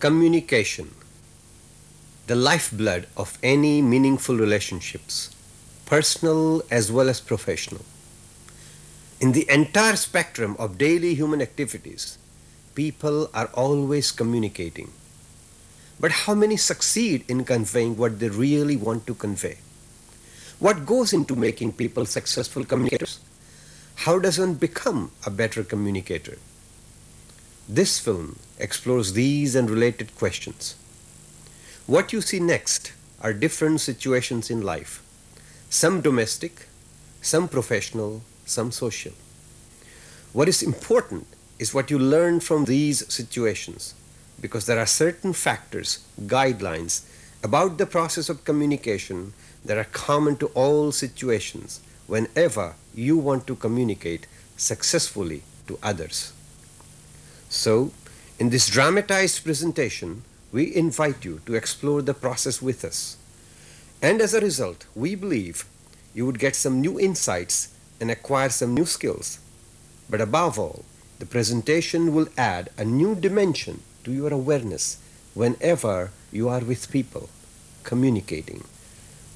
Communication, the lifeblood of any meaningful relationships, personal as well as professional. In the entire spectrum of daily human activities, people are always communicating. But how many succeed in conveying what they really want to convey? What goes into making people successful communicators? How does one become a better communicator? This film explores these and related questions. What you see next are different situations in life, some domestic, some professional, some social. What is important is what you learn from these situations, because there are certain factors, guidelines about the process of communication that are common to all situations whenever you want to communicate successfully to others. So, in this dramatized presentation, we invite you to explore the process with us. And as a result, we believe you would get some new insights and acquire some new skills. But above all, the presentation will add a new dimension to your awareness whenever you are with people, communicating,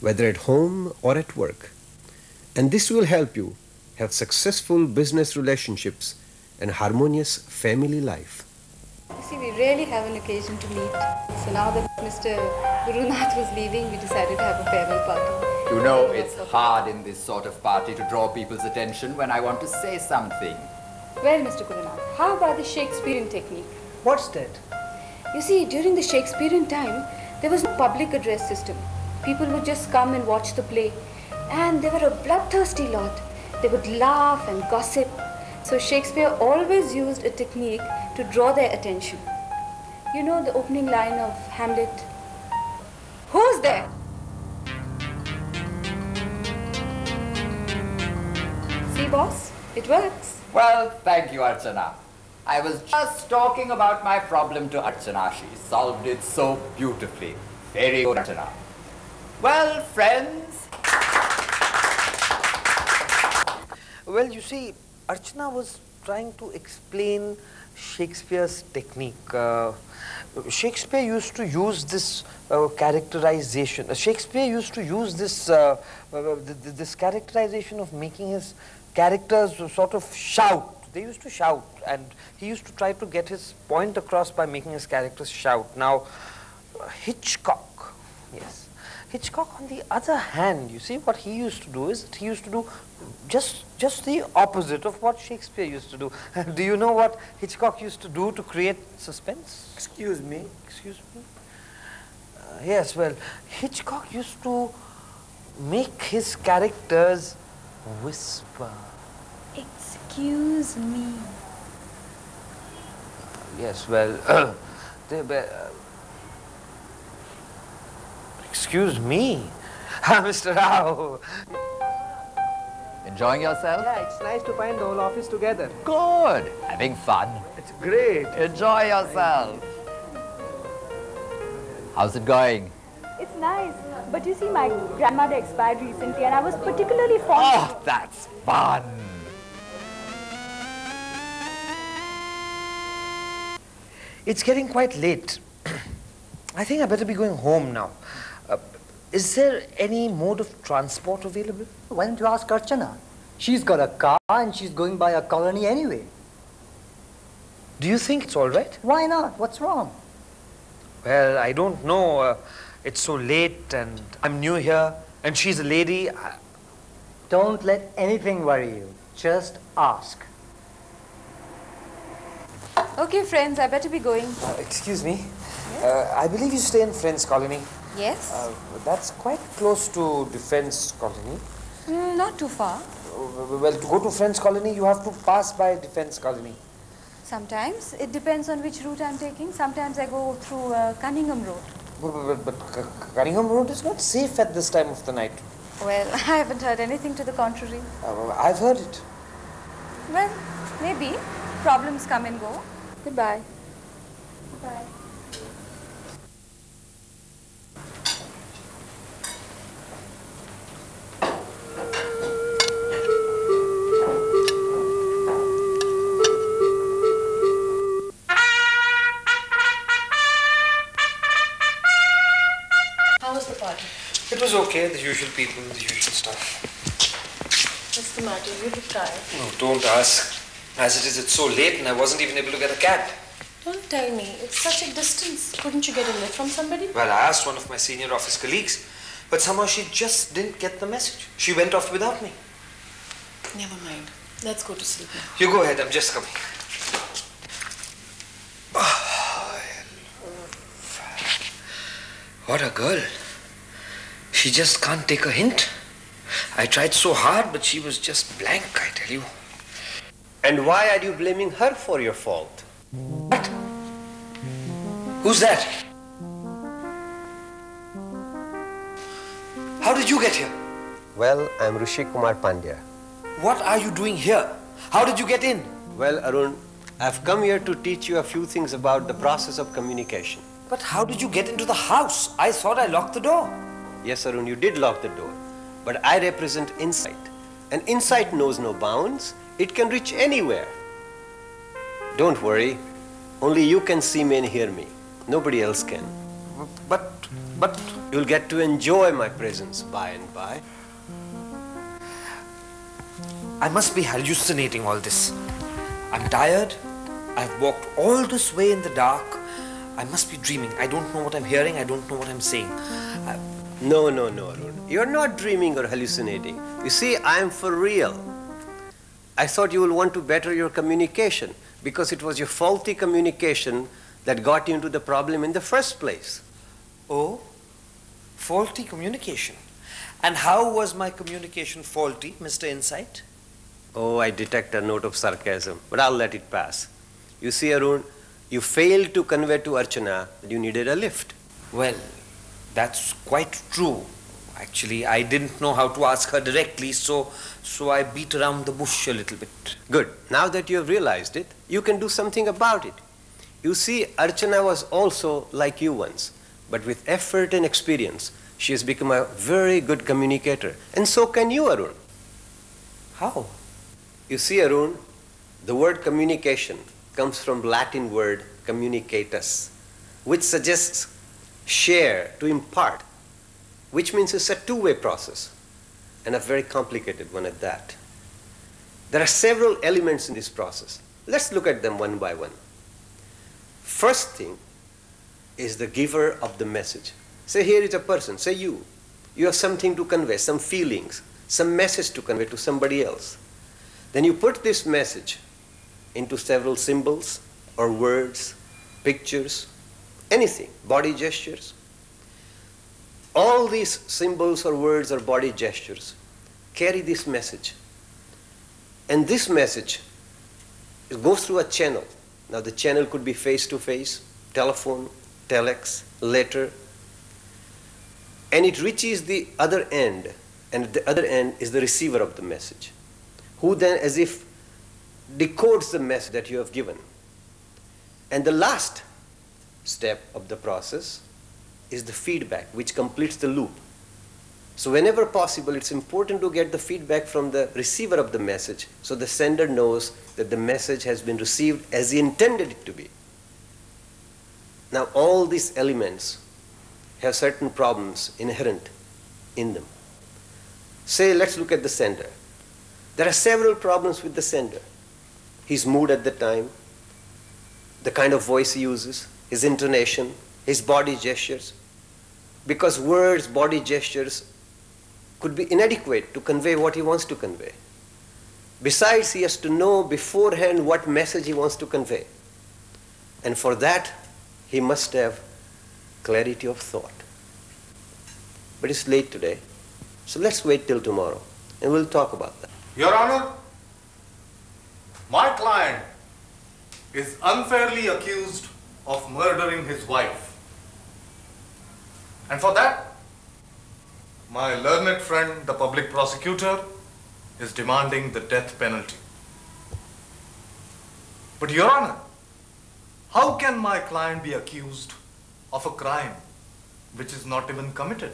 whether at home or at work. And this will help you have successful business relationships and harmonious family life. You see, we rarely have an occasion to meet. So now that Mr. Gurunath was leaving, we decided to have a farewell party. You know, it's hard in this sort of party to draw people's attention when I want to say something. Well, Mr. Gurunath, how about the Shakespearean technique? What's that? You see, during the Shakespearean time, there was no public address system. People would just come and watch the play. And they were a bloodthirsty lot. They would laugh and gossip. So Shakespeare always used a technique to draw their attention. You know the opening line of Hamlet? Who's there? See, boss? It works. Well, thank you, Archana. I was just talking about my problem to Archana. She solved it so beautifully. Very good, Archana. Well, friends. Well, you see, Archana was trying to explain Shakespeare's technique. Shakespeare used to use this characterization. Shakespeare used to use this this characterization of making his characters sort of shout. They used to shout, and he used to try to get his point across by making his characters shout. Now, Hitchcock, yes. Hitchcock, on the other hand, you see, what he used to do is that he used to do just the opposite of what Shakespeare used to do. Do you know what Hitchcock used to do to create suspense? Excuse me. Excuse me? Yes, well, Hitchcock used to make his characters whisper. Excuse me. Yes, well, excuse me, Mr. Rao. Enjoying yourself? Yeah, it's nice to find the whole office together. Good. Having fun. It's great. Enjoy yourself. How's it going? It's nice, but you see, my grandmother expired recently and I was particularly fond of... Oh, that's fun. It's getting quite late. I think I better be going home now. Is there any mode of transport available? Why don't you ask Archana? She's got a car and she's going by a colony anyway. Do you think it's all right? Why not? What's wrong? Well, I don't know. It's so late and I'm new here and she's a lady. Don't let anything worry you. Just ask. Okay, friends, I better be going. Excuse me. I believe you stay in Friends Colony. Yes? That's quite close to Defense Colony. Not too far. Well, to go to Friends Colony, you have to pass by Defense Colony. Sometimes. It depends on which route I'm taking. Sometimes I go through Cunningham Road. But Cunningham Road is not safe at this time of the night. Well, I haven't heard anything to the contrary. I've heard it. Well, maybe. Problems come and go. Goodbye. Goodbye. It was okay, the usual people, the usual stuff. What's the matter? You look tired. No, don't ask. As it is, it's so late and I wasn't even able to get a cab. Don't tell me. It's such a distance. Couldn't you get a lift from somebody? Well, I asked one of my senior office colleagues, but somehow she just didn't get the message. She went off without me. Never mind. Let's go to sleep now. You go ahead, I'm just coming. What a girl. She just can't take a hint. I tried so hard, but she was just blank, I tell you. And why are you blaming her for your fault? What? Who's that? How did you get here? Well, I'm Rishi Kumar Pandya. What are you doing here? How did you get in? Well, Arun, I've come here to teach you a few things about the process of communication. But how did you get into the house? I thought I locked the door. Yes, Arun, you did lock the door. But I represent insight. And insight knows no bounds. It can reach anywhere. Don't worry. Only you can see me and hear me. Nobody else can. But... You'll get to enjoy my presence by and by. I must be hallucinating all this. I'm tired. I've walked all this way in the dark. I must be dreaming. I don't know what I'm hearing. I don't know what I'm saying. No, Arun. You're not dreaming or hallucinating. You see, I am for real. I thought you will want to better your communication because it was your faulty communication that got you into the problem in the first place. Oh? Faulty communication. And how was my communication faulty, Mr. Insight? Oh, I detect a note of sarcasm, but I'll let it pass. You see, Arun, you failed to convey to Archana that you needed a lift. Well, that's quite true. Actually, I didn't know how to ask her directly, so I beat around the bush a little bit. Good. Now that you have realized it, you can do something about it. You see, Archana was also like you once, but with effort and experience, she has become a very good communicator. And so can you, Arun. How? You see, Arun, the word communication comes from Latin word communicatus, which suggests share, to impart, which means it's a two-way process, and a very complicated one at that. There are several elements in this process. Let's look at them one by one. First thing is the giver of the message. Say here is a person, say you. You have something to convey, some feelings, some message to convey to somebody else. Then you put this message into several symbols or words, pictures, anything, body gestures. All these symbols or words or body gestures carry this message. And this message goes through a channel. Now the channel could be face-to-face, telephone, telex, letter, and it reaches the other end, and at the other end is the receiver of the message, who then as if decodes the message that you have given. And the last step of the process is the feedback, which completes the loop. So whenever possible, it's important to get the feedback from the receiver of the message so the sender knows that the message has been received as he intended it to be. Now all these elements have certain problems inherent in them. Say, let's look at the sender. There are several problems with the sender. His mood at the time, the kind of voice he uses, his intonation, his body gestures. Because words, body gestures could be inadequate to convey what he wants to convey. Besides, he has to know beforehand what message he wants to convey. And for that, he must have clarity of thought. But it's late today, so let's wait till tomorrow, and we'll talk about that. Your Honor, my client is unfairly accused of murdering his wife. And for that, my learned friend, the public prosecutor, is demanding the death penalty. But Your Honor, how can my client be accused of a crime which is not even committed?